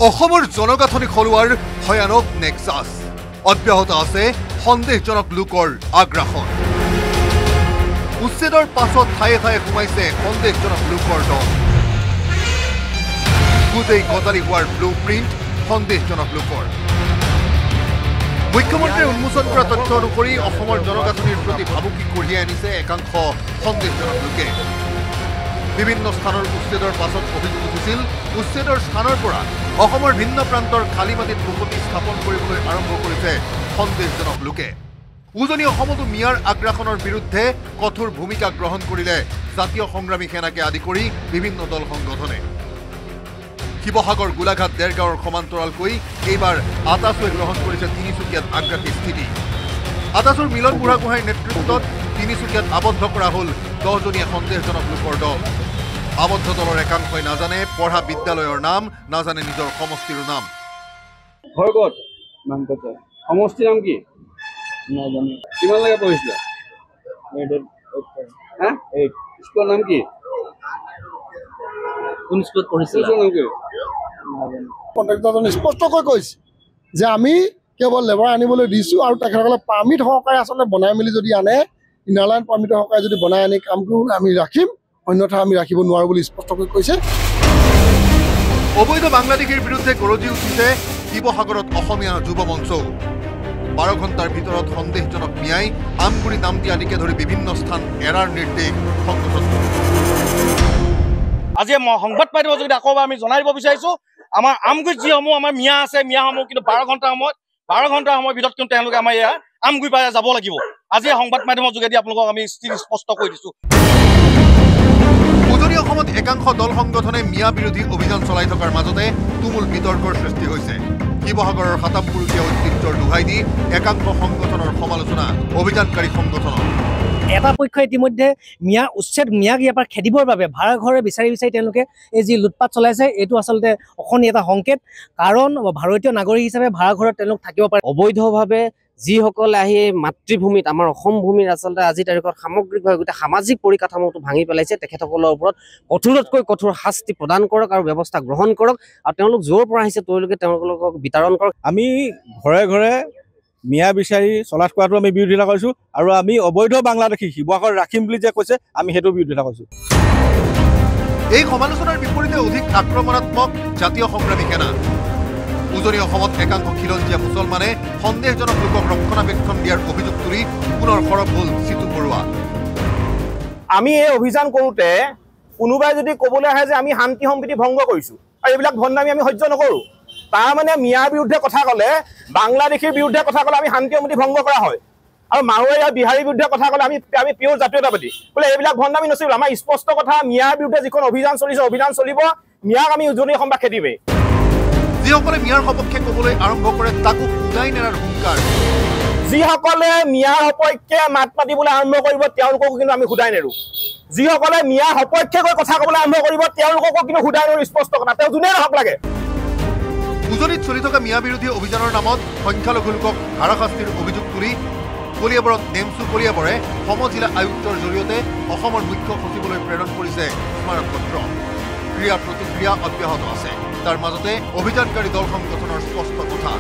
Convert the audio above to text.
অসমৰ জনগাঁথনি খলুৱাৰ ভয়ানক নেক্সাছ অব্যাহত আছে সন্দেহজনক লোকৰ আগ্ৰাসন উচ্ছেদৰ পাছত ঠায়ে ঠায়ে সোমাইছে সন্দেহজনক লোকৰ দল গোটেই গজালি হোৱাৰ ব্লু প্ৰিণ্ট সন্দেহজনক লোকৰ মুখ্যমন্ত্ৰীয়ে উন্মোচন কৰা তথ্য অনুসৰি অসমৰ জনগাঁথনিৰ প্ৰতি ভাবুকি কঢ়িয়াই আনিছে একাংশ সন্দেহজনক লোকে বিভিন্ন স্থানৰ উচ্ছেদৰ পাছত অভিযোগ উঠিছিল উচ্ছেদৰ স্থানৰ পৰা অসমৰ ভিন্ন প্ৰান্তৰ খালী মাটিত বসতি স্থাপন কৰিবলৈ আৰম্ভ কৰিছে সন্দেহজনক লোকে উজনি অসমতো মিয়াৰ আগ্ৰাসনৰ বিৰুদ্ধে কঠোৰ ভূমিকা গ্ৰহণ কৰিলে জাতীয় সংগ্ৰামী সেনাকে আদি কৰি বিভিন্ন দল সংগঠনে শিৱসাগৰ গোলাঘাট দেৰগাঁৱৰ সমান্তৰালকৈ এইবাৰ আটাছুৱে গ্ৰহণ কৰিছে তিনিচুকীয়াত আগ্ৰাসী স্থিতি আটাছুৰ মিলন বুঢ়াগোহাঁইৰ নেতৃত্বত তিনিচুকীয়াত আবদ্ধ কৰা হ'ল 10জনীয়া সন্দেহজনক লোকৰ দল আবদ্ধ দলৰ একাংশই নাজানে পঢ়া বিদ্যালয়ৰ নাম নাজানে নিজৰ সমষ্টিৰ নাম ঘৰগত নামটো সমষ্টিৰ নাম কি নাজানে কিমান লাগে পঢ়িছিলা হা স্কুলৰ নাম কি কোন স্কুলত পঢ়িছিলা নাম কি কণ্ট্ৰেক্টৰজনে স্পষ্টকৈ কৈছে যে আমি কেৱল লেবাৰ আনিবলৈ দিছোঁ আৰু তেখেতসকলে পাৰ্মিট সহকাৰে আচলতে বনাই মেলি যদি আনে ইনাৰলাইন পাৰ্মিট সহকাৰে যদি বনাই আনি কাম কৰিবলৈ আমি ৰাখিম অন্যথা আমি ৰাখিব নোৱাৰোঁ বুলি স্পষ্টকৈ কৈছে অবৈধ বাংলাদেশীৰ বিৰুদ্ধে গৰজি উঠিছে শিৱসাগৰত অসমীয়া যুৱ মঞ্চ 12 ঘণ্টাৰ ভিতৰত সন্দেহজনক মিয়াই আমগুৰি নামটি আদিকে ধৰি বিভিন্ন স্থান এৰাৰ নিৰ্দেশ সংগঠন আজি সংবাদ মাধ্যমৰ যোগেদি আকৌ আমি জনাই দিব বিচাৰিছোঁ আমাৰ আমগুৰিত যিসমূহ আমাৰ মিয়া আছে মিয়াসমূহ কিন্তু 12 ঘণ্টাৰ সময়ৰ ভিতৰত কিন্তু তেওঁলোকে আমাৰ ইয়াৰ আমগুৰি পাই যাব লাগিব আজি সংবাদ মাধ্যমৰ যোগেদি আপোনালোকক আমি স্পষ্ট কৰি দিছোঁ উজনি অসমত একাংশ দল সংগঠনে মিয়া বিৰোধী অভিযান চলাই থকাৰ মাজতে তুমুল বিতৰ্কৰ সৃষ্টি হৈছে শিৱসাগৰৰ হাতামপুৰুষীয়া ঐতিহ্যৰ দোহাই দি একাংশ সংগঠনৰ সমালোচনা অভিযানকাৰী সংগঠনৰ এটা পক্ষ ইতিমধ্যে মিয়াক ইয়াৰ পৰা খেদিবৰ বাবে ভাড়া ঘৰে বিচাৰি তেওঁলোকে এই যি লুটপাট চলাইছে এইটো আচলতে অখনি এটা সংকেত কাৰণ ভাৰতীয় নাগৰিক হিচাপে ভাড়া ঘৰত তেওঁলোক থাকিব পাৰে অবৈধভাৱে যিসকলে আহি মাতৃভূমিত আমাৰ অসম ভূমিৰ আচলতে আজি তাৰিখত সামগ্ৰিকভাৱে গোটেই সামাজিক পৰিকাঠামোটো ভাঙি পেলাইছে তেখেতসকলৰ ওপৰত কঠোৰতকৈ কঠোৰ শাস্তি প্ৰদান কৰক আৰু ব্যৱস্থা গ্ৰহণ কৰক আৰু তেওঁলোক য'ৰ পৰা আহিছে তেওঁলোকক বিতৰণ কৰক আমি ঘৰে ঘৰে মিয়া বিচাৰি চলাথ কৰাটো আমি বিৰোধিতা কৰিছোঁ আৰু আমি অবৈধ বাংলাদেশী শিৱসাগৰ ৰাখিম বুলি যে কৈছে আমি সেইটো বিৰোধিতা কৰিছোঁ এই সমালোচনাৰ বিপৰীতে অধিক আক্ৰমণাত্মক জাতীয় সংগ্ৰামী সেনা উজনি অসমত একাংশ খিলঞ্জীয়া মুছলমানে সন্দেহজনক লোকক ৰক্ষণাবেক্ষণ দিয়াৰ অভিযোগ তুলি পুনৰ সৰব হ'ল চিতু বৰুৱা আমি এই অভিযান কৰোঁতে কোনোবাই যদি ক'বলৈ আহে যে আমি শান্তি সম্প্ৰীতি ভংগ কৰিছোঁ আৰু এইবিলাক ভণ্ডামি আমি সহ্য নকৰোঁ তাৰমানে মিয়াৰ বিৰুদ্ধে কথা ক'লে বাংলাদেশীৰ বিৰুদ্ধে কথা ক'লে আমি শান্তি সম্প্ৰীতি ভংগ কৰা হয় আৰু মাৰোৱাৰী আৰু বিহাৰীৰ বিৰুদ্ধে কথা ক'লে আমি পিয়ৰ জাতীয়তাবাদী বোলে এইবিলাক ভণ্ডামি নচলিব আমাৰ স্পষ্ট কথা মিয়াৰ বিৰুদ্ধে যিখন অভিযান চলিছে অভিযান চলিব মিয়াক আমি উজনি অসম বা খেদিমেই যিসকলে মিয়াৰ সপক্ষে ক'বলৈ আৰম্ভ কৰে তাকো উদাই নেৰাৰ হুংকাৰ যিসকলে মিয়াৰ সপক্ষে মাত মাতিবলৈ আৰম্ভ কৰিব তেওঁলোককো কিন্তু আমি সুদাই নেৰোঁ যিসকলে মিয়াৰ সপক্ষে গৈ কথা ক'বলৈ আৰম্ভ কৰিব তেওঁলোককো কিন্তু সুদাই নেৰোঁ স্পষ্ট কথা তেওঁ যোনেই নহওক লাগে উজনিত চলি থকা মিয়া বিৰোধী অভিযানৰ নামত সংখ্যালঘু লোকক হাৰাশাস্তিৰ অভিযোগ তুলি কলিয়াবৰত নেমচু কলিয়াবৰে সমজিলা আয়ুক্তৰ জৰিয়তে অসমৰ মুখ্য সচিবলৈ প্ৰেৰণ কৰিছে স্মাৰকপত্ৰ ক্ৰিয়া প্ৰতিক্ৰিয়া অব্যাহত আছে তাৰ মাজতে অভিযানকাৰী দল সংগঠনৰ স্পষ্ট কথা